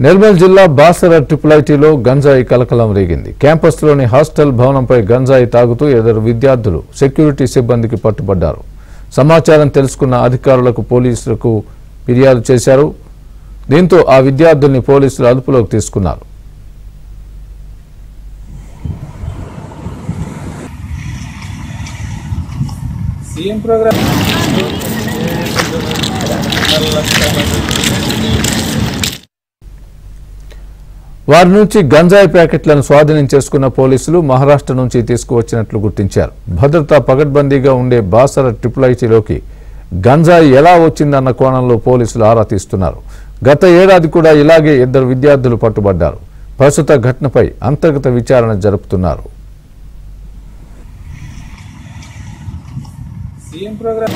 నిర్మల్ జిల్లా బాసర ట్రిపుల్ ఐటీలో గంజాయి కలకలం రేగింది. క్యాంపస్లోని హాస్టల్ భవనంపై గంజాయి తాగుతూ ఇద్దరు విద్యార్థులు సెక్యూరిటీ సిబ్బందికి పట్టుబడ్డారు. సమాచారం తెలుసుకున్న అధికారులకు పోలీసులకు ఫిర్యాదు చేశారు. దీంతో ఆ విద్యార్థుల్ని పోలీసులు అదుపులోకి తీసుకున్నారు. వారి నుంచి గంజాయి ప్యాకెట్లను స్వాధీనం చేసుకున్న పోలీసులు మహారాష్ట్ర నుంచి తీసుకువచ్చినట్లు గుర్తించారు. భద్రతా పకడ్బందీగా ఉండే బాసర ట్రిపుల్ ఐటీలోకి గంజాయి ఎలా వచ్చిందన్న కోణంలో పోలీసులు ఆరా తీస్తున్నారు. గత ఏడాది కూడా ఇలాగే ఇద్దరు విద్యార్థులు పట్టుబడ్డారు. ప్రస్తుత ఘటనపై అంతర్గత విచారణ జరుపుతున్నారు. CM programme